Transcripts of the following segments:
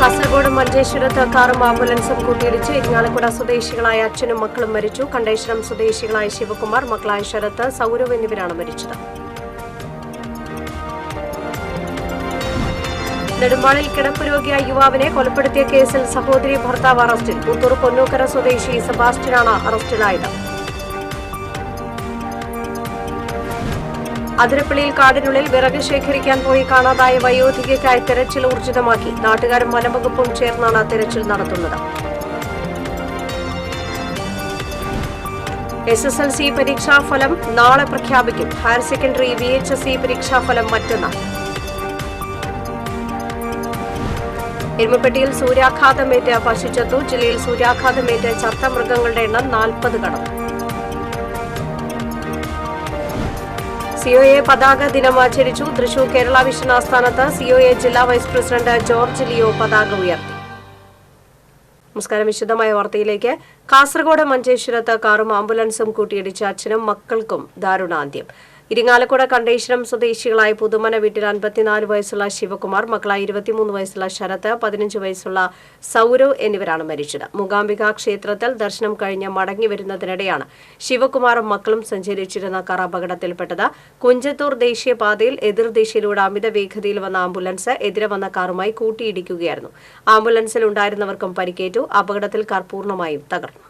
കാസർഗോഡ് മഞ്ചേശ്വരത്ത് കാറും ആംബുലൻസും കൂട്ടിയിടിച്ച് ഇരിങ്ങാലക്കുട സ്വദേശികളായ അച്ഛനും മക്കളും മരിച്ചു. കണ്ടേശ്വരം സ്വദേശികളായ ശിവകുമാർ, മക്കളായ ശരത്ത്, സൗരവ് എന്നിവരാണ് മരിച്ചത്. നെടുമ്പാളിൽ കിടപ്പ് രോഗിയായ യുവാവിനെ കൊലപ്പെടുത്തിയ കേസിൽ സഹോദരി ഭർത്താവ് അറസ്റ്റിൽ. പുത്തൂർ പൊന്നൂക്കര സ്വദേശി സെബാസ്റ്റ്യനാണ് അറസ്റ്റിലായത്. അതിരപ്പള്ളിയിൽ കാടിനുള്ളിൽ വിറക് ശേഖരിക്കാൻ പോയി കാണാതായ വയോധികയ്ക്കായി തെരച്ചിൽ ഊർജിതമാക്കി. നാട്ടുകാരും വനംവകുപ്പും ചേർന്നാണ് തെരച്ചിൽ നടത്തുന്നത്. SSLC പരീക്ഷാഫലം നാളെ പ്രഖ്യാപിക്കും. ഹയർ സെക്കൻഡറി VHSE പരീക്ഷാഫലം മറ്റന്നാൾ. എരുമപ്പെട്ടിയിൽ സൂര്യാഘാതമേറ്റ് പശു ചത്തു. ജില്ലയിൽ സൂര്യാഘാതമേറ്റ് ചത്ത മൃഗങ്ങളുടെ എണ്ണം 40 കടന്നു. COA പതാക ദിനം ആചരിച്ചു. തൃശൂർ കേരള വിഷൻ ആസ്ഥാനത്ത് COA ജില്ലാ വൈസ് പ്രസിഡന്റ് ജോർജ് ലിയോ പതാക ഉയർത്തി. നമസ്കാരം. വിശദമായ വാർത്തയിലേക്ക്. കാസർഗോഡ് മഞ്ചേശ്വരത്ത് കാറും ആംബുലൻസും കൂട്ടിയിടിച്ച അച്ഛനും മക്കൾക്കും ദാരുണാന്ത്യം. ഇരിങ്ങാലക്കുട കണ്ടേശ്വരം സ്വദേശികളായ പുതുമന വീട്ടിൽ 54 വയസ്സുള്ള ശിവകുമാർ, മക്കളായ 23 വയസ്സുള്ള ശരത്ത്, 15 വയസ്സുള്ള സൗരവ് എന്നിവരാണ് മരിച്ചത്. മൂകാംബിക ക്ഷേത്രത്തിൽ ദർശനം കഴിഞ്ഞ് മടങ്ങി വരുന്നതിനിടെയാണ് ശിവകുമാറും മക്കളും സഞ്ചരിച്ചിരുന്ന കാർ അപകടത്തിൽപ്പെട്ടത്. കുഞ്ചത്തൂർ ദേശീയപാതയിൽ എതിർദിശയിലൂടെ അമിത വേഗതയിൽ വന്ന ആംബുലൻസ് എതിരെ വന്ന കാറുമായി കൂട്ടിയിടിക്കുകയായിരുന്നു. ആംബുലൻസിൽ ഉണ്ടായിരുന്നവർക്കും പരിക്കേറ്റു. അപകടത്തിൽ കാർ പൂർണ്ണമായും തകർന്നു.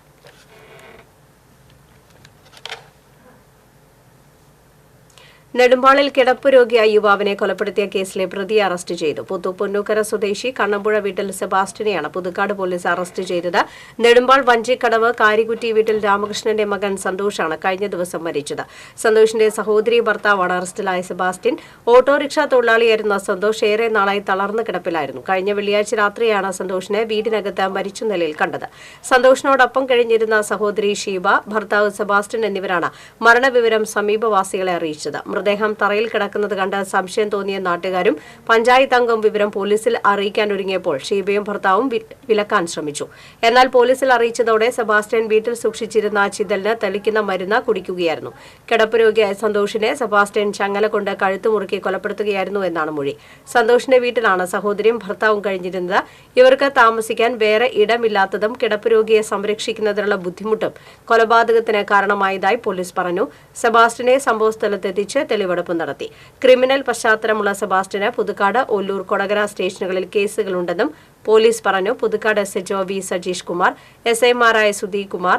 നെടുമ്പാളിൽ കിടപ്പ് രോഗിയായ യുവാവിനെ കൊലപ്പെടുത്തിയ കേസിലെ പ്രതിയെ അറസ്റ്റ് ചെയ്തു. പുത്തൂർ പൊന്നൂക്കര സ്വദേശി കണ്ണമ്പുഴ വീട്ടിൽ സെബാസ്റ്റ്യനെയാണ് പുതുക്കാട് പോലീസ് അറസ്റ്റ് ചെയ്തത്. നെടുമ്പാൾ വഞ്ചിക്കടവ് കാരികുറ്റി വീട്ടിൽ രാമകൃഷ്ണന്റെ മകൻ സന്തോഷാണ് കഴിഞ്ഞ ദിവസം മരിച്ചത്. സന്തോഷിന്റെ സഹോദരി ഭർത്താവാണ് അറസ്റ്റിലായ സെബാസ്റ്റ്യൻ. ഓട്ടോറിക്ഷ തൊഴിലാളിയായിരുന്ന സന്തോഷ് ഏറെ നാളായി തളർന്ന് കിടപ്പിലായിരുന്നു. കഴിഞ്ഞ വെള്ളിയാഴ്ച രാത്രിയാണ് സന്തോഷിനെ വീടിനകത്ത് മരിച്ച നിലയിൽ കണ്ടത്. സന്തോഷിനോടൊപ്പം കഴിഞ്ഞിരുന്ന സഹോദരി ഷീബ, ഭർത്താവ് സെബാസ്റ്റ്യൻ എന്നിവരാണ് മരണവിവരം സമീപവാസികളെ അറിയിച്ചത്. മൃതദേഹം തറയിൽ കിടക്കുന്നത് കണ്ട് സംശയം തോന്നിയ നാട്ടുകാരും പഞ്ചായത്ത് അംഗം വിവരം പോലീസിൽ അറിയിക്കാൻ ഒരുങ്ങിയപ്പോൾ ഷീബയും ഭർത്താവും വിലക്കാൻ ശ്രമിച്ചു. എന്നാൽ പോലീസിൽ അറിയിച്ചതോടെ സെബാസ്റ്റ്യൻ വീട്ടിൽ സൂക്ഷിച്ചിരുന്ന ചിതലിന് തെളിക്കുന്ന മരുന്ന് കുടിക്കുകയായിരുന്നു. കിടപ്പ് രോഗിയായ സന്തോഷിനെ സെബാസ്റ്റ്യൻ ചങ്ങല കൊണ്ട് കഴുത്തു മുറുക്കി കൊലപ്പെടുത്തുകയായിരുന്നു എന്നാണ് മൊഴി. സന്തോഷിന്റെ വീട്ടിലാണ് സഹോദരിയും ഭർത്താവും കഴിഞ്ഞിരുന്നത്. ഇവർക്ക് താമസിക്കാൻ വേറെ ഇടമില്ലാത്തതും കിടപ്പ് രോഗിയെ സംരക്ഷിക്കുന്നതിനുള്ള ബുദ്ധിമുട്ടും കൊലപാതകത്തിന് കാരണമായതായി പോലീസ് പറഞ്ഞു. സെബാസ്റ്റ്യനെ സംഭവസ്ഥലത്തെത്തിച്ച് തെളിവെടുപ്പ് നടത്തി. ക്രിമിനൽ പശ്ചാത്തലമുള്ള സെബാസ്റ്റ്യന് പുതുക്കാട്, ഒല്ലൂർ, കൊടകര സ്റ്റേഷനുകളിൽ കേസുകളുണ്ടെന്നും പോലീസ് പറഞ്ഞു. പുതുക്കാട് SHO V സജീഷ് കുമാർ, SIമാരായ Sudhi Kumar,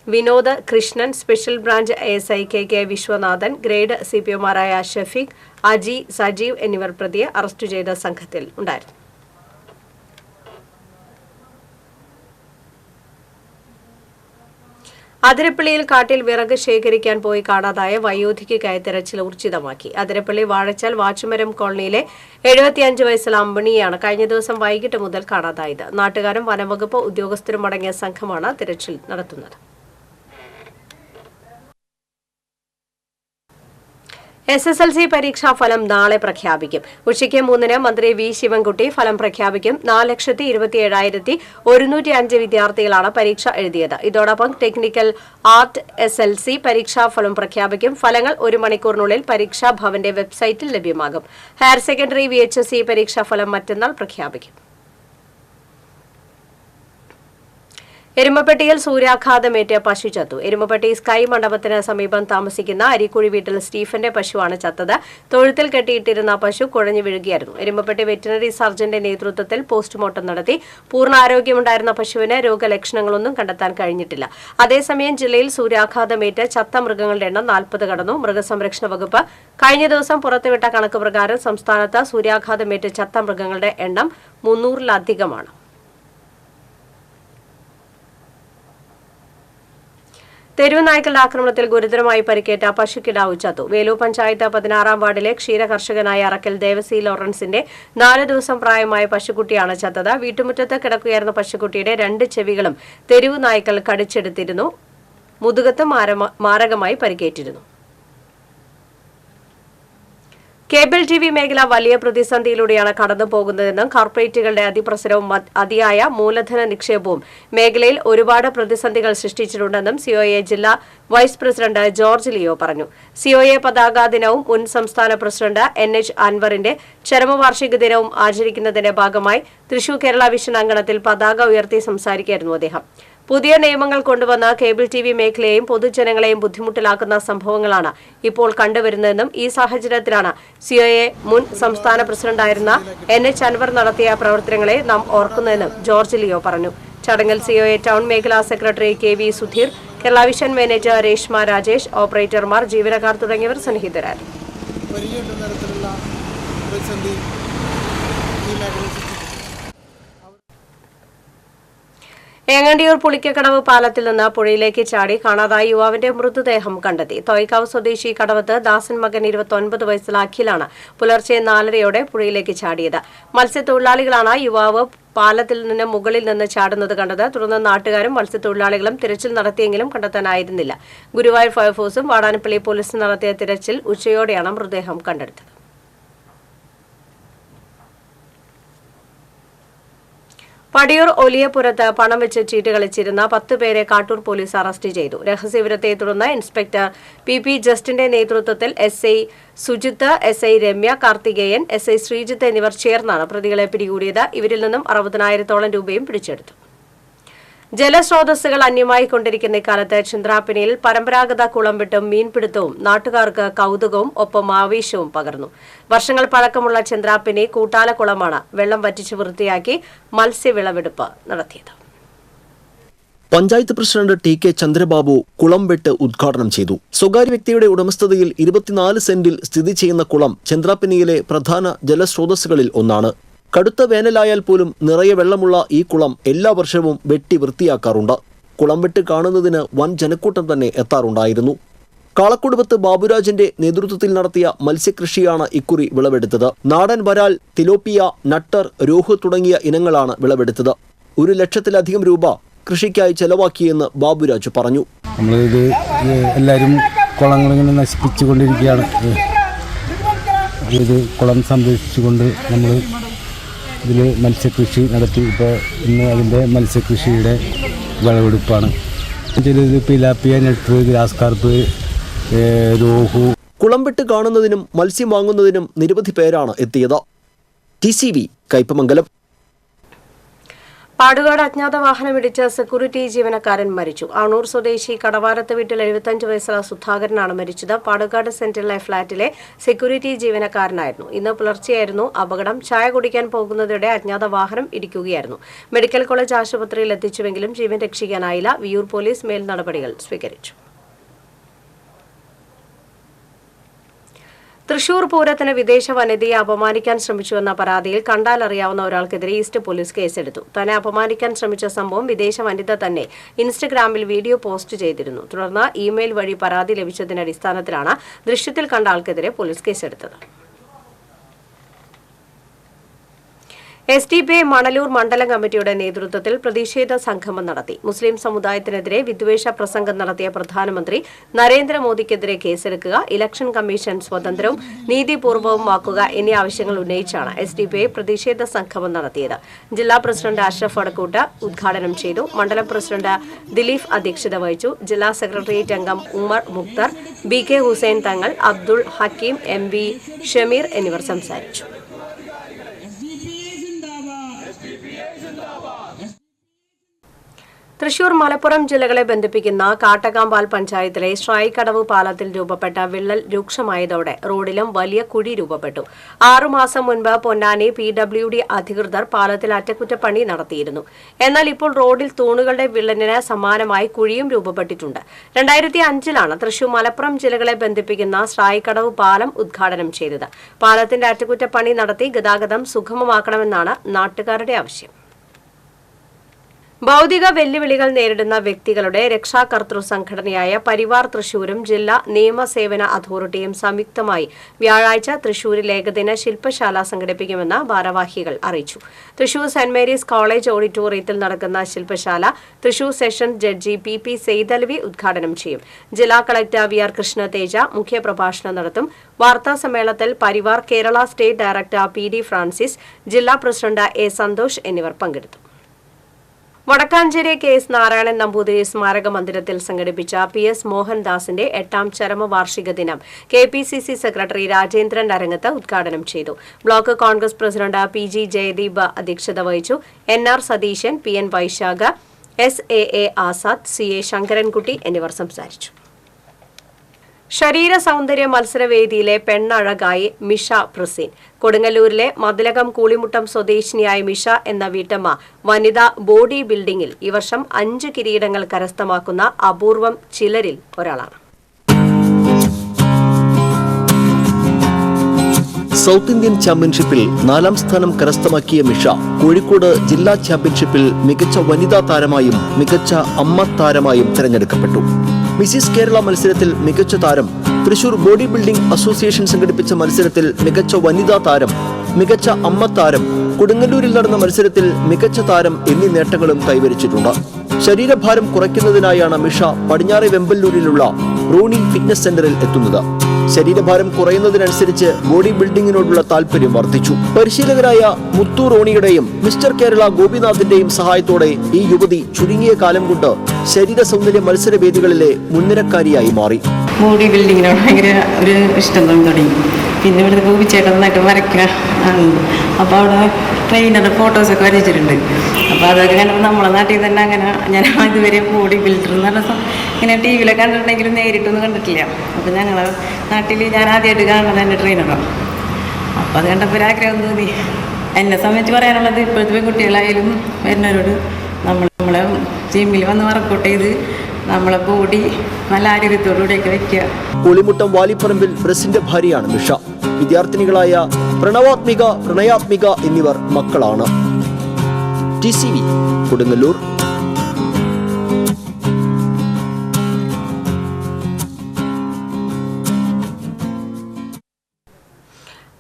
Vinod Krishnan, special branch ASI KK Viswanathan, grade CPOമാരായ ഷഫീഖ്, അജി, സജീവ് എന്നിവർ പ്രതിയെ അറസ്റ്റ് ചെയ്ത സംഘത്തിൽ ഉണ്ടായിരുന്നു. അതിരപ്പള്ളിയിൽ കാട്ടിൽ വിറക് ശേഖരിക്കാൻ പോയി കാണാതായ വയോധികയ്ക്കായി തെരച്ചിൽ ഊർജിതമാക്കി. അതിരപ്പള്ളി വാഴച്ചാൽ വാച്ചുമരം കോളനിയിലെ 75 വയസ്സുള്ള അമ്പണിയാണ് കഴിഞ്ഞ ദിവസം വൈകിട്ട് മുതൽ കാണാതായത്. നാട്ടുകാരും വനംവകുപ്പ് ഉദ്യോഗസ്ഥരും അടങ്ങിയ സംഘമാണ് തെരച്ചിൽ നടത്തുന്നത്. SSLC പരീക്ഷാഫലം നാളെ പ്രഖ്യാപിക്കും. ഉച്ചയ്ക്ക് 3-ന് മന്ത്രി V ശിവൻകുട്ടി ഫലം പ്രഖ്യാപിക്കും. 4,27,105 വിദ്യാർത്ഥികളാണ് പരീക്ഷ എഴുതിയത്. ഇതോടൊപ്പം ടെക്നിക്കൽ ആർട്ട് SLC പരീക്ഷാഫലം പ്രഖ്യാപിക്കും. ഫലങ്ങൾ 1 മണിക്കൂറിനുള്ളിൽ പരീക്ഷാ ഭവന്റെ വെബ്സൈറ്റിൽ ലഭ്യമാകും. ഹയർ സെക്കൻഡറി VHSE പരീക്ഷാഫലം മറ്റന്നാൾ പ്രഖ്യാപിക്കും. എരുമപ്പെട്ടിയിൽ സൂര്യാഘാതമേറ്റ് പശു ചത്തു. എരുമപ്പെട്ടി സ്കൈ മണ്ഡപത്തിന് സമീപം താമസിക്കുന്ന അരിക്കുഴി വീട്ടിൽ സ്റ്റീഫന്റെ പശുവാണ് ചത്തത്. തൊഴുത്തിൽ കെട്ടിയിട്ടിരുന്ന പശു കുഴഞ്ഞു വീഴുകയായിരുന്നു. എരുമപ്പെട്ടി വെറ്റിനറി സർജന്റെ നേതൃത്വത്തിൽ പോസ്റ്റ്മോർട്ടം നടത്തി. പൂർണ്ണ ആരോഗ്യമുണ്ടായിരുന്ന പശുവിന് രോഗലക്ഷണങ്ങളൊന്നും കണ്ടെത്താൻ കഴിഞ്ഞിട്ടില്ല. അതേസമയം ജില്ലയിൽ സൂര്യാഘാതമേറ്റ് ചത്ത മൃഗങ്ങളുടെ എണ്ണം 40 കടന്നു. മൃഗസംരക്ഷണ വകുപ്പ് കഴിഞ്ഞ ദിവസം പുറത്തുവിട്ട കണക്ക് പ്രകാരം സംസ്ഥാനത്ത് സൂര്യാഘാതമേറ്റ് ചത്ത മൃഗങ്ങളുടെ എണ്ണം 300-ലധികമാണ്. തെരുവ് നായ്ക്കളുടെ ആക്രമണത്തിൽ ഗുരുതരമായി പരിക്കേറ്റ പശുക്കിടാവ് ചത്തു. വേലൂർ പഞ്ചായത്ത് 16-ാം വാർഡിലെ ക്ഷീരകർഷകനായ അറക്കൽ ദേവസി ലോറൻസിന്റെ 4 ദിവസം പ്രായമായ പശുക്കുട്ടിയാണ് ചത്തത്. വീട്ടുമുറ്റത്ത് കിടക്കുകയായിരുന്ന പശുക്കുട്ടിയുടെ 2 ചെവികളും തെരുവ് നായ്ക്കൾ കടിച്ചെടുത്തിരുന്നു. മുതുകത്ത് മാരകമായി പരിക്കേറ്റിരുന്നു. കേബിൾ ടിവി മേഖല വലിയ പ്രതിസന്ധിയിലൂടെയാണ് കടന്നുപോകുന്നതെന്നും കോർപ്പറേറ്റുകളുടെ അതിപ്രസരവും അതിയായ മൂലധന നിക്ഷേപവും മേഖലയിൽ ഒരുപാട് പ്രതിസന്ധികൾ സൃഷ്ടിച്ചിട്ടുണ്ടെന്നും സിഒഎ ജില്ലാ വൈസ് പ്രസിഡന്റ് ജോർജ് ലിയോ പറഞ്ഞു. സിഒഎ പതാക ദിനവും മുൻ സംസ്ഥാന പ്രസിഡന്റ് NH അൻവറിന്റെ ചരമവാർഷിക ദിനവും ആചരിക്കുന്നതിന്റെ ഭാഗമായി തൃശൂർ കേരള വിഷൻ അങ്കണത്തിൽ പതാക ഉയർത്തി സംസാരിക്കുകയായിരുന്നു അദ്ദേഹം. പുതിയ നിയമങ്ങൾ കൊണ്ടുവന്ന കേബിൾ ടിവി മേഖലയെയും പൊതുജനങ്ങളെയും ബുദ്ധിമുട്ടിലാക്കുന്ന സംഭവങ്ങളാണ് ഇപ്പോൾ കണ്ടുവരുന്നതെന്നും ഈ സാഹചര്യത്തിലാണ് സിഒഎ മുൻ സംസ്ഥാന പ്രസിഡന്റായിരുന്ന NH അൻവർ നടത്തിയ പ്രവർത്തനങ്ങളെ നാം ഓർക്കുന്നതെന്നും ജോർജ് ലിയോ പറഞ്ഞു. ചടങ്ങിൽ സിഒഎ ടൗൺ മേഖലാ secretary KV Sudheer, Kerala vision manager Reshma Rajesh, ഓപ്പറേറ്റർമാർ, ജീവനക്കാർ തുടങ്ങിയവർ സന്നിഹിതരായിരുന്നു. ഏങ്ങണ്ടിയൂർ പുളിക്കക്കടവ് പാലത്തിൽ നിന്ന് പുഴയിലേക്ക് ചാടി കാണാതായ യുവാവിന്റെ മൃതദേഹം കണ്ടെത്തി. തോയ്ക്കാവ് സ്വദേശി കടവത്ത് ദാസൻ മകൻ 29 വയസ്സുള്ള അഖിലാണ് പുലർച്ചെ 4:30 പുഴയിലേക്ക് ചാടിയത്. മത്സ്യത്തൊഴിലാളികളാണ് യുവാവ് പാലത്തിൽ നിന്ന് മുകളിൽ നിന്ന് ചാടുന്നത് കണ്ടത്. തുടർന്ന് നാട്ടുകാരും മത്സ്യത്തൊഴിലാളികളും തിരച്ചിൽ നടത്തിയെങ്കിലും കണ്ടെത്താനായിരുന്നില്ല. ഗുരുവായൂർ ഫയർഫോഴ്സും വാടാനപ്പള്ളി പോലീസും നടത്തിയ തിരച്ചിൽ ഉച്ചയോടെയാണ് മൃതദേഹം കണ്ടെടുത്തത്. പടിയൂർ ഒലിയപുരത്ത് പണം വെച്ച് ചീട്ട് കളിച്ചിരുന്ന 10 പേരെ കാട്ടൂർ പോലീസ് അറസ്റ്റ് ചെയ്തു. രഹസ്യവിവരത്തെ തുടർന്ന് ഇൻസ്പെക്ടർ PP ജസ്റ്റിന്റെ നേതൃത്വത്തിൽ SI Sujith, SI Ramya, Karthikeyan, SI Sreejith എന്നിവർ ചേർന്നാണ് പ്രതികളെ പിടികൂടിയത്. ഇവരിൽ നിന്നും 60,000-ഓളം രൂപയും പിടിച്ചെടുത്തു. ജലസ്രോതസ്സുകൾ അന്യമായി കൊണ്ടിരിക്കുന്ന ഇക്കാലത്ത് ചന്ദ്രാപ്പിനിയിൽ പരമ്പരാഗത കുളംവെട്ടും മീൻപിടുത്തവും നാട്ടുകാർക്ക് കൌതുകവും ഒപ്പം ആവേശവും പകർന്നു. വർഷങ്ങൾ പഴക്കമുള്ള ചന്ദ്രാപ്പിനി കൂട്ടാലക്കുളമാണ് വെള്ളം വറ്റിച്ച് വൃത്തിയാക്കി മത്സ്യവിളവെടുപ്പ് നടത്തിയത്. പഞ്ചായത്ത് പ്രസിഡന്റ് TK ചന്ദ്രബാബു കുളംവെട്ട് ഉദ്ഘാടനം ചെയ്തു. സ്വകാര്യ വ്യക്തിയുടെ ഉടമസ്ഥതയിൽ 24 സെന്റിൽ സ്ഥിതി ചെയ്യുന്ന കുളം ചന്ദ്രാപ്പിനിയിലെ പ്രധാന ജലസ്രോതസ്സുകളിൽ ഒന്നാണ്. കടുത്ത വേനലായാൽ പോലും നിറയെ വെള്ളമുള്ള ഈ കുളം എല്ലാ വർഷവും വെട്ടി വൃത്തിയാക്കാറുണ്ട്. കുളം വെട്ട് കാണുന്നതിന് വൻ ജനക്കൂട്ടം തന്നെ എത്താറുണ്ടായിരുന്നു. കാളക്കുടുമ്പത്ത് ബാബുരാജിന്റെ നേതൃത്വത്തിൽ നടത്തിയ മത്സ്യകൃഷിയാണ് ഇക്കുറി വിളവെടുത്തത്. നാടൻ വരാൽ, തിലോപ്പിയ, നട്ടർ, രോഹു തുടങ്ങിയ ഇനങ്ങളാണ് വിളവെടുത്തത്. 1 ലക്ഷത്തിലധികം രൂപ കൃഷിക്കായി ചെലവാക്കിയെന്ന് ബാബുരാജ് പറഞ്ഞു. നമ്മളിത് എല്ലാവരും കുളങ്ങളിങ്ങനെ നശിപ്പിച്ചുകൊണ്ടിരിക്കുകയാണ്. ഇത് കുളം സംരക്ഷിച്ചുകൊണ്ട് നമ്മൾ ഇതിൽ മത്സ്യകൃഷി നടത്തി. ഇപ്പോൾ ഇന്ന് അതിൻ്റെ മത്സ്യകൃഷിയുടെ വിളവെടുപ്പാണ്. ചിലത് പിലാപ്പിയ, നെട്ടർ, ഗ്രാസ് കാർപ്പ്, രോഹു. കുളം വെട്ട് കാണുന്നതിനും മത്സ്യം വാങ്ങുന്നതിനും നിരവധി പേരാണ് എത്തിയത്. TCV കയ്പമംഗലം. പാടുകാട് അജ്ഞാത വാഹനമിടിച്ച് സെക്യൂരിറ്റി ജീവനക്കാരൻ മരിച്ചു. ആണൂർ സ്വദേശി കടവാരത്ത് വീട്ടിൽ 75 വയസ്സുള്ള സുധാകരനാണ് മരിച്ചത്. പാടുകാട് സെന്ററിലെ ഫ്ളാറ്റിലെ സെക്യൂരിറ്റി ജീവനക്കാരനായിരുന്നു. ഇന്ന് പുലർച്ചെയായിരുന്നു അപകടം. ചായ കുടിക്കാൻ പോകുന്നതിനിടെ അജ്ഞാത വാഹനം ഇടിക്കുകയായിരുന്നു. മെഡിക്കൽ കോളേജ് ആശുപത്രിയിൽ എത്തിച്ചുവെങ്കിലും ജീവൻ രക്ഷിക്കാനായില്ല. വിയൂർ പോലീസ് മേൽ നടപടികൾ സ്വീകരിച്ചു. തൃശൂർ പൂരത്തിന് വിദേശ വനിതയെ അപമാനിക്കാൻ ശ്രമിച്ചുവെന്ന പരാതിയിൽ കണ്ടാലറിയാവുന്ന ഒരാൾക്കെതിരെ ഈസ്റ്റ് പോലീസ് കേസെടുത്തു. തന്നെ അപമാനിക്കാൻ ശ്രമിച്ച സംഭവം വിദേശ വനിത തന്നെ ഇൻസ്റ്റഗ്രാമിൽ വീഡിയോ പോസ്റ്റ് ചെയ്തിരുന്നു. തുടർന്ന് ഇമെയിൽ വഴി പരാതി ലഭിച്ചതിന്റെ അടിസ്ഥാനത്തിലാണ് ദൃശ്യത്തിൽ കണ്ട ആൾക്കെതിരെ പോലീസ് കേസെടുത്തത്. SDPI മണലൂർ മണ്ഡലം കമ്മിറ്റിയുടെ നേതൃത്വത്തിൽ പ്രതിഷേധ സംഗമം നടത്തി. മുസ്ലിം സമുദായത്തിനെതിരെ വിദ്വേഷ പ്രസംഗം നടത്തിയ പ്രധാനമന്ത്രി നരേന്ദ്രമോദിക്കെതിരെ കേസെടുക്കുക, ഇലക്ഷൻ കമ്മീഷൻ സ്വതന്ത്രവും നീതിപൂർവവുമാക്കുക എന്നീ ആവശ്യങ്ങൾ ഉന്നയിച്ചാണ് SDPI പ്രതിഷേധ സംഗമം നടത്തിയത്. ജില്ലാ പ്രസിഡന്റ് അഷ്റഫ് വടക്കൂട്ട് ഉദ്ഘാടനം ചെയ്തു. മണ്ഡലം പ്രസിഡന്റ് ദിലീപ് അധ്യക്ഷത വഹിച്ചു. ജില്ലാ സെക്രട്ടേറിയറ്റ് അംഗം ഉമർ മുക്തർ, BK ഹുസൈൻ തങ്ങൾ, അബ്ദുൾ ഹക്കീം, MV ഷമീർ എന്നിവർ സംസാരിച്ചു. തൃശൂർ, മലപ്പുറം ജില്ലകളെ ബന്ധിപ്പിക്കുന്ന കാട്ടകാമ്പാൽ പഞ്ചായത്തിലെ ശ്രായിക്കടവ് പാലത്തിൽ രൂപപ്പെട്ട വിള്ളൽ രൂക്ഷമായതോടെ റോഡിലും വലിയ കുഴി രൂപപ്പെട്ടു. 6 മാസം മുൻപ് പൊന്നാനി PWD അധികൃതർ പാലത്തിൽ അറ്റകുറ്റപ്പണി നടത്തിയിരുന്നു. എന്നാൽ ഇപ്പോൾ റോഡിൽ തൂണുകളുടെ വിള്ളലിന് സമാനമായി കുഴിയും രൂപപ്പെട്ടിട്ടുണ്ട്. 2005-ലാണ് തൃശൂർ, മലപ്പുറം ജില്ലകളെ ബന്ധിപ്പിക്കുന്ന ശ്രായിക്കടവ് പാലം ഉദ്ഘാടനം ചെയ്തത്. പാലത്തിന്റെ അറ്റകുറ്റപ്പണി നടത്തി ഗതാഗതം സുഗമമാക്കണമെന്നാണ് നാട്ടുകാരുടെ ആവശ്യം. ഭൗതിക വെല്ലുവിളികൾ നേരിടുന്ന വ്യക്തികളുടെ രക്ഷാകർതൃ സംഘടനയായ പരിവാർ തൃശൂരും ജില്ലാ നിയമസേവന അതോറിറ്റിയും സംയുക്തമായി വ്യാഴാഴ്ച തൃശൂരിൽ ഏകദിന ശില്പശാല സംഘടിപ്പിക്കുമെന്ന് ഭാരവാഹികൾ അറിയിച്ചു. തൃശൂർ സെന്റ് മേരീസ് കോളേജ് ഓഡിറ്റോറിയത്തിൽ നടക്കുന്ന ശില്പശാല Thrissur sessions judge P Saithalavi ഉദ്ഘാടനം ചെയ്യും. ജില്ലാ കളക്ടർ VR കൃഷ്ണതേജ മുഖ്യപ്രഭാഷണം നടത്തും. വാർത്താ സമ്മേളനത്തിൽ Parivar Kerala state director PD Francis, ജില്ലാ പ്രസിഡന്റ് A സന്തോഷ് എന്നിവർ പങ്കെടുത്തു. വടക്കാഞ്ചേരി KS നാരായണൻ നമ്പൂതിരി സ്മാരക മന്ദിരത്തിൽ സംഘടിപ്പിച്ച PS മോഹൻദാസിന്റെ 8ാം ചരമവാർഷിക ദിനം KPCC സെക്രട്ടറി രാജേന്ദ്രൻ അരങ്ങത്ത് ഉദ്ഘാടനം ചെയ്തു. Block Congress president PG Jayadeep അധ്യക്ഷത വഹിച്ചു. NR സതീശൻ, PN വൈശാഖ, SAA ആസാദ്, CA ശങ്കരൻകുട്ടി എന്നിവർ സംസാരിച്ചു. ശരീര സൗന്ദര്യ മത്സരവേദിയിലെ പെണ്ണഴകായി മിഷ പ്രസീൻ. കൊടുങ്ങല്ലൂരിലെ മതിലകം കൂളിമുട്ടം സ്വദേശിനിയായ മിഷ എന്ന വീട്ടമ്മ വനിതാ ബോഡി ബിൽഡിംഗിൽ ഈ വർഷം 5 കിരീടങ്ങൾ കരസ്ഥമാക്കുന്ന അപൂർവം ചിലരിൽ ഒരാളാണ്. സൗത്ത് ഇന്ത്യൻ ചാമ്പ്യൻഷിപ്പിൽ 4ാം സ്ഥാനം കരസ്ഥമാക്കിയ മിഷ കോഴിക്കോട് ജില്ലാ ചാമ്പ്യൻഷിപ്പിൽ മികച്ച വനിതാ താരമായും മികച്ച അമ്മ താരമായും തിരഞ്ഞെടുക്കപ്പെട്ടു. മിസിസ് കേരള മത്സരത്തിൽ മികച്ച താരം, തൃശൂർ ബോഡി ബിൽഡിംഗ് അസോസിയേഷൻ സംഘടിപ്പിച്ച മത്സരത്തിൽ മികച്ച വനിതാ താരം, മികച്ച അമ്മ താരം, കൊടുങ്ങല്ലൂരിൽ നടന്ന മത്സരത്തിൽ മികച്ച താരം എന്നീ നേട്ടങ്ങളും കൈവരിച്ചിട്ടുണ്ട്. ശരീരഭാരം കുറയ്ക്കുന്നതിനായാണ് മിഷ പടിഞ്ഞാറെ വെമ്പല്ലൂരിലുള്ള റോണി ഫിറ്റ്നസ് സെന്ററിൽ എത്തുന്നത്. ശരീരഭാരം കുറയുന്നതിനനുസരിച്ച് ബോഡി ബിൽഡിംഗിനോടുള്ള താല്പര്യം വർദ്ധിച്ചു. പരിശീലകരായ മുത്തു റോണിയുടെയും മിസ്റ്റർ കേരള ഗോപിനാഥിന്റെയും സഹായത്തോടെ ഈ യുവതി ചുരുങ്ങിയ കാലം കൊണ്ട് ശരീര സൗന്ദര്യ മത്സരവേദികളിലെ മുൻനിരക്കാരിയായി മാറി. ബോഡി ബിൽഡിങ്ങിനോട് ഭയങ്കര ഒരു ഇഷ്ടം തോന്നി തുടങ്ങി. പിന്നെ ഇവിടുത്തെ ഗോപിച്ചേട്ടൻ നന്നായിട്ട് വരയ്ക്കുക. അപ്പോൾ അവിടെ ട്രെയിനറുടെ ഫോട്ടോസൊക്കെ വരച്ചിട്ടുണ്ട്. അപ്പോൾ അതൊക്കെ കണ്ടപ്പോൾ നമ്മളെ നാട്ടിൽ തന്നെ അങ്ങനെ ഞാൻ ഇതുവരെ ബോഡി ബിൽഡർ എന്ന് പറഞ്ഞ ഇങ്ങനെ TV വിയിലൊക്കെ കണ്ടിട്ടുണ്ടെങ്കിലും നേരിട്ടൊന്നും കണ്ടിട്ടില്ല. അപ്പോൾ ഞങ്ങളെ നാട്ടിൽ ഞാൻ ആദ്യമായിട്ട് കാണുന്നത് എൻ്റെ ട്രെയിനറാണ്. അപ്പോൾ അത് കണ്ടപ്പോൾ ഒരാഗ്രഹം തോന്നി. എന്നെ സംബന്ധിച്ച് പറയാനുള്ളത് ഇപ്പോഴത്തെ പെൺകുട്ടികളായാലും വരുന്നവരോട് നമ്മളെ ജിമ്മിൽ വന്ന് വർക്കൗട്ട് ചെയ്ത് നമ്മളെ ബോഡി നല്ല ആരോഗ്യത്തോടുകൂടിയൊക്കെ വെക്കുക. കൂളിമുട്ടം വാലിപ്പറമ്പിൽ പ്രസിന്റെ ഭാര്യയാണ് മിഷ. വിദ്യാർത്ഥിനികളായ പ്രണവാത്മിക, പ്രണയാത്മിക എന്നിവർ മക്കളാണ്. TCV Kodungallur.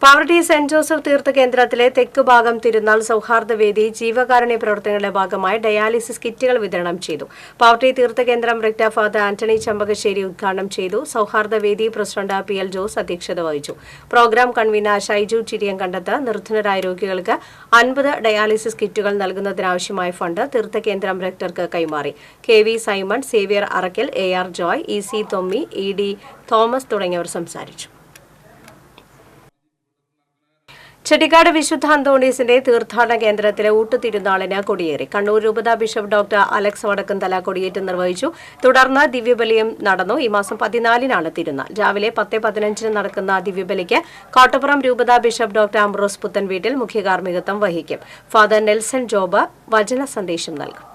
Pavaratty saint Joseph തീർത്ഥ കേന്ദ്രത്തിലെ തെക്ക് ഭാഗം തിരുനാൾ സൗഹാർദ്ദ വേദി ജീവകാരുണ്യ പ്രവർത്തനങ്ങളുടെ ഭാഗമായി ഡയാലിസിസ് കിറ്റുകൾ വിതരണം ചെയ്തു. പാവറട്ടി തീർത്ഥ കേന്ദ്രം റെക്ടർ ഫാദർ ആന്റണി ചമ്പകശ്ശേരി ഉദ്ഘാടനം ചെയ്തു. സൗഹാർദ്ദ വേദി പ്രസിഡന്റ് PL ജോസ് അധ്യക്ഷത വഹിച്ചു. പ്രോഗ്രാം കൺവീനർ ഷൈജു ചിരിയങ്കണ്ടത്ത് നിർധനരായ രോഗികൾക്ക് 50 ഡയാലിസിസ് കിറ്റുകൾ നൽകുന്നതിനാവശ്യമായ ഫണ്ട് തീർത്ഥ കേന്ദ്രം റെക്ടർക്ക് കൈമാറി. KV Simon, Xavier Arakkal, AR Joy, EC Thommi, ED Thomas തുടങ്ങിയവർ സംസാരിച്ചു. ചെട്ടിക്കാട് വിശുദ്ധ അന്തോണീസിന്റെ തീർത്ഥാടന കേന്ദ്രത്തിലെ ഊട്ടുതിരുനാളിന് കൊടിയേറി. കണ്ണൂർ രൂപത ബിഷപ്പ് ഡോക്ടർ അലക്സ് വടക്കന്തല കൊടിയേറ്റം നിർവഹിച്ചു. തുടർന്ന് ദിവ്യബലിയും നടന്നു. ഈ മാസം 14-നാണ് തിരുനാൾ. രാവിലെ 10:15 നടക്കുന്ന ദിവ്യബലിക്ക് കോട്ടപ്പുറം രൂപത ബിഷപ്പ് ഡോക്ടർ അംബ്രോസ് പുത്തൻവീട്ടിൽ മുഖ്യകാർമ്മികത്വം വഹിക്കും. ഫാദർ നെൽസൺ ജോബ് വചന സന്ദേശം നൽകും.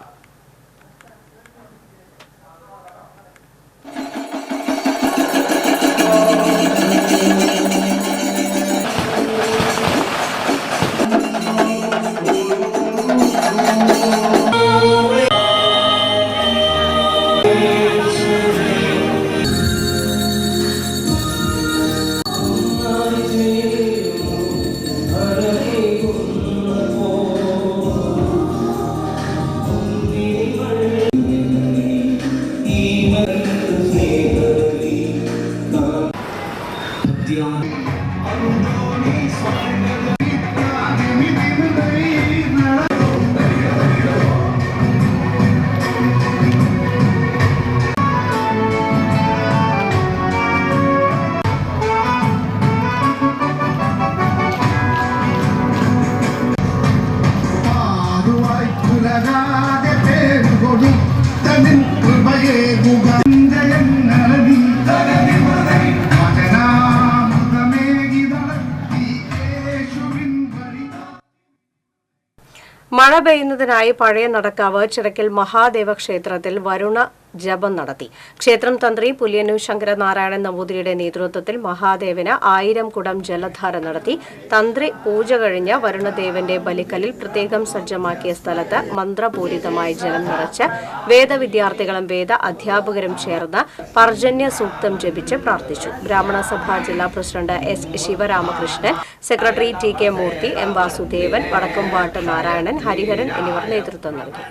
മഴ പെയ്യുന്നതിനായി പഴയ നടക്കാവ് ചിറക്കൽ മഹാദേവ ക്ഷേത്രത്തിൽ വരുണ ജപം നടത്തി. ക്ഷേത്രം തന്ത്രി പുലിയന്നൂർ ശങ്കരനാരായണൻ നമ്പൂതിരിയുടെ നേതൃത്വത്തിൽ മഹാദേവന് 1000 കുടം ജലധാര നടത്തി. തന്ത്രി പൂജ കഴിഞ്ഞ വരുണദേവന്റെ ബലിക്കലിൽ പ്രത്യേകം സജ്ജമാക്കിയ സ്ഥലത്ത് മന്ത്രപൂരിതമായ ജലം നിറച്ച് വേദവിദ്യാർത്ഥികളും വേദ അധ്യാപകരും ചേർന്ന് പർജന്യ സൂക്തം ജപിച്ച് പ്രാർത്ഥിച്ചു. ബ്രാഹ്മണ സഭാ ജില്ലാ president S Sivaramakrishnan, secretary T K Moorthy, M Vasudevan, Vadakkumpattu Narayanan, Hariharan എന്നിവർ നേതൃത്വം നൽകി.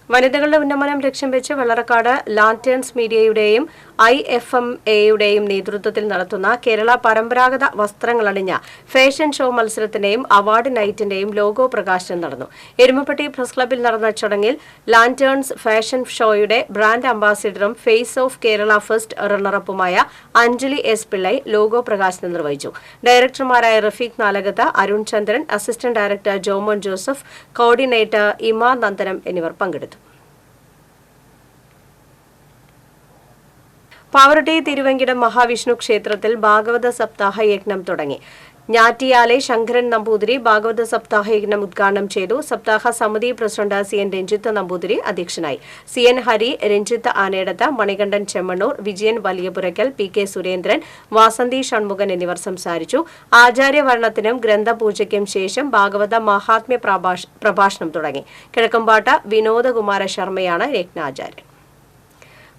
വനിതകളുടെ ഉന്നമനം ലക്ഷ്യം വെച്ച് വെള്ളറക്കാട് ലാന്റേൺസ് മീഡിയയുടെയും IFMAയുടെയും നേതൃത്വത്തിൽ നടത്തുന്ന കേരള പരമ്പരാഗത വസ്ത്രങ്ങളണിഞ്ഞ ഫാഷൻ ഷോ മത്സരത്തിന്റെയും അവാർഡ് നൈറ്റിന്റെയും ലോഗോ പ്രകാശനം നടന്നു. എരുമപ്പെട്ടി പ്രസ് ക്ലബ്ബിൽ നടന്ന ചടങ്ങിൽ ലാന്റേൺസ് ഫാഷൻ ഷോയുടെ ബ്രാൻഡ് അംബാസിഡറും ഫേസ് ഓഫ് കേരള ഫസ്റ്റ് റണ്ണറപ്പുമായ അഞ്ജലി എസ് പിള്ളൈ ലോഗോ പ്രകാശനം നിർവഹിച്ചു. ഡയറക്ടർമാരായ Rafeeq Nalakath, Arun Chandran, assistant director Jomon Joseph, coordinator Ima Nandanam എന്നിവർ പങ്കെടുത്തു. പാവറട്ടി തിരുവങ്കിടം മഹാവിഷ്ണു ക്ഷേത്രത്തിൽ ഭാഗവത സപ്താഹ യജ്ഞം തുടങ്ങി. ഞാറ്റിയാലെ ശങ്കരൻ നമ്പൂതിരി ഭാഗവത സപ്താഹ യജ്ഞം ഉദ്ഘാടനം ചെയ്തു. സപ്താഹ സമിതി പ്രസിഡന്റ് CN രഞ്ജിത്ത് നമ്പൂതിരി അധ്യക്ഷനായി. CN ഹരി, രഞ്ജിത്ത് ആനേടത്ത്, മണികണ്ഠൻ ചെമ്മണ്ണൂർ, വിജയൻ വലിയപുരയ്ക്കൽ, PK സുരേന്ദ്രൻ, വാസന്തി ഷൺമുഖൻ എന്നിവർ സംസാരിച്ചു. ആചാര്യവർണ്ണത്തിനും ഗ്രന്ഥപൂജയ്ക്കും ശേഷം ഭാഗവത മഹാത്മ്യ പ്രഭാഷണം തുടങ്ങി. കിഴക്കമ്പാട്ട് വിനോദകുമാര ശർമ്മയാണ് യജ്ഞാചാര്യൻ.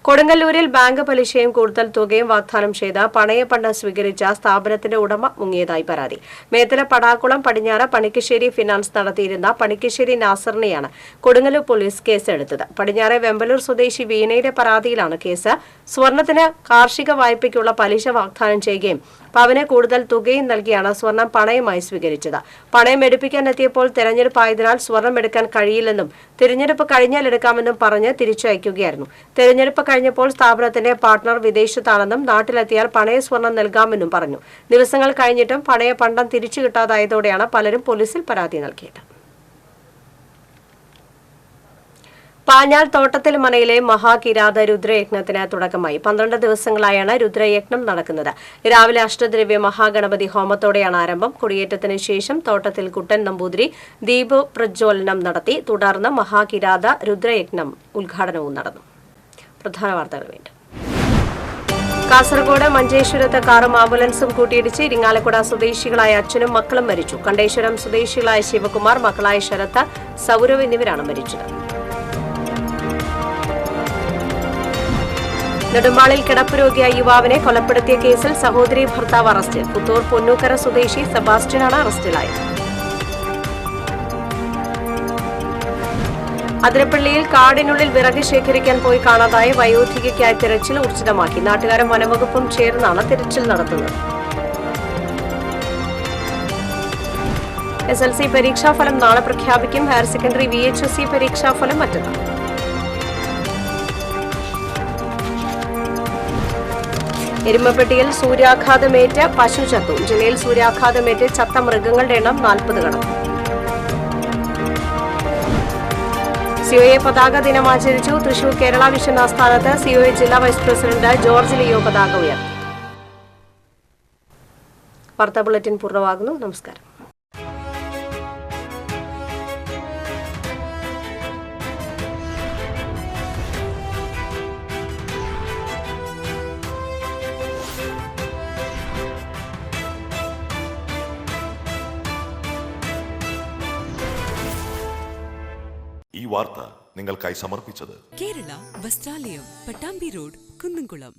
കൊടുങ്ങല്ലൂരിൽ ബാങ്ക് പലിശയും കൂടുതൽ തുകയും വാഗ്ദാനം ചെയ്ത പണയപ്പണം സ്വീകരിച്ച സ്ഥാപനത്തിന്റെ ഉടമ മുങ്ങിയതായി പരാതി. മേത്തല പടാക്കുളം പടിഞ്ഞാറ് പണിക്കശ്ശേരി ഫിനാൻസ് നടത്തിയിരുന്ന പണിക്കശ്ശേരി നാസറിനെയാണ് കൊടുങ്ങല്ലൂർ പോലീസ് കേസെടുത്തത്. പടിഞ്ഞാറെ വെമ്പലൂർ സ്വദേശി വീണയുടെ പരാതിയിലാണ് കേസ്. സ്വർണത്തിന് കാർഷിക വായ്പയ്ക്കുള്ള പലിശ വാഗ്ദാനം ചെയ്യുകയും പവന് കൂടുതൽ തുകയും നൽകിയാണ് സ്വർണം പണയമായി സ്വീകരിച്ചത്. പണയം എടുപ്പിക്കാനെത്തിയപ്പോൾ തെരഞ്ഞെടുപ്പായതിനാൽ സ്വർണം എടുക്കാൻ കഴിയില്ലെന്നും തിരഞ്ഞെടുപ്പ് കഴിഞ്ഞാൽ എടുക്കാമെന്നും പറഞ്ഞ് തിരിച്ചയക്കുകയായിരുന്നു. തെരഞ്ഞെടുപ്പ് കഴിഞ്ഞപ്പോൾ സ്ഥാപനത്തിന്റെ പാർട്ണർ വിദേശത്താണെന്നും നാട്ടിലെത്തിയാൽ പണയ സ്വർണം നൽകാമെന്നും പറഞ്ഞു. ദിവസങ്ങൾ കഴിഞ്ഞിട്ടും പണയ പണ്ടം തിരിച്ചു കിട്ടാതായതോടെയാണ് പലരും പോലീസിൽ പരാതി നൽകിയത്. പാഞ്ഞാൾ തോട്ടത്തിൽ മനയിലെ മഹാകിരാത രുദ്രയജ്ഞത്തിന് തുടക്കമായി. 12 ദിവസങ്ങളായാണ് രുദ്രയജ്ഞം നടക്കുന്നത്. രാവിലെ അഷ്ടദ്രവ്യ മഹാഗണപതി ഹോമത്തോടെയാണ് ആരംഭം. കൊടിയേറ്റത്തിന് ശേഷം തോട്ടത്തിൽ കുട്ടൻ നമ്പൂതിരി ദീപ പ്രജ്വലനം നടത്തി. തുടർന്ന് മഹാകിരാത രുദ്രയജ്ഞം ഉദ്ഘാടനവും നടന്നു. പ്രധാന വാർത്തകൾ വീണ്ടും. കാസർഗോഡ് മഞ്ചേശ്വരത്ത് കാറും ആംബുലൻസും കൂട്ടിയിടിച്ച് ഇരിങ്ങാലക്കുട സ്വദേശികളായ അച്ഛനും മക്കളും മരിച്ചു. കണ്ടേശ്വരം സ്വദേശികളായ ശിവകുമാർ, മക്കളായ ശരത്ത്, സൗരവ് എന്നിവരാണ് മരിച്ചത്. നെടുമ്പാളിൽ കിടപ്പ് രോഗിയായ യുവാവിനെ കൊലപ്പെടുത്തിയ കേസിൽ സഹോദരി ഭർത്താവ് അറസ്റ്റിൽ. പുത്തൂർ പൊന്നൂക്കര സ്വദേശി സെബാസ്റ്റ്യനാണ് അറസ്റ്റിലായത്. അതിരപ്പള്ളിയിൽ കാടിനുള്ളിൽ വിറക് ശേഖരിക്കാൻ പോയി കാണാതായ വയോധികയ്ക്കായി തിരച്ചിൽ ഊർജിതമാക്കി. നാട്ടുകാരും വനംവകുപ്പും ചേർന്നാണ് തിരച്ചിൽ നടത്തുന്നത്. SLC പരീക്ഷാഫലം നാളെ പ്രഖ്യാപിക്കും. ഹയർ സെക്കൻഡറി VHSC പരീക്ഷാഫലം മറ്റന്നാൾ. എരുമപ്പെട്ടിയിൽ സൂര്യാഘാതമേറ്റ് പശു ചത്തു. ജില്ലയിൽ സൂര്യാഘാതമേറ്റ് ചത്ത മൃഗങ്ങളുടെ എണ്ണം 40 കടന്നു. COA പതാക ദിനം ആചരിച്ചു. തൃശൂർ കേരള വിഷൻ ആസ്ഥാനത്ത് COA ജില്ലാ വൈസ് പ്രസിഡന്റ് ജോർജ് ലിയോ പതാക ഉയർത്തി. വാർത്താ ബുള്ളറ്റിൻ പൂർണ്ണമാകുന്നു. നമസ്കാരം. ഈ വാർത്ത നിങ്ങൾക്കായി സമർപ്പിച്ചത് കേരള വസ്ത്രാലയം, പട്ടാമ്പി റോഡ്, കുന്നംകുളം.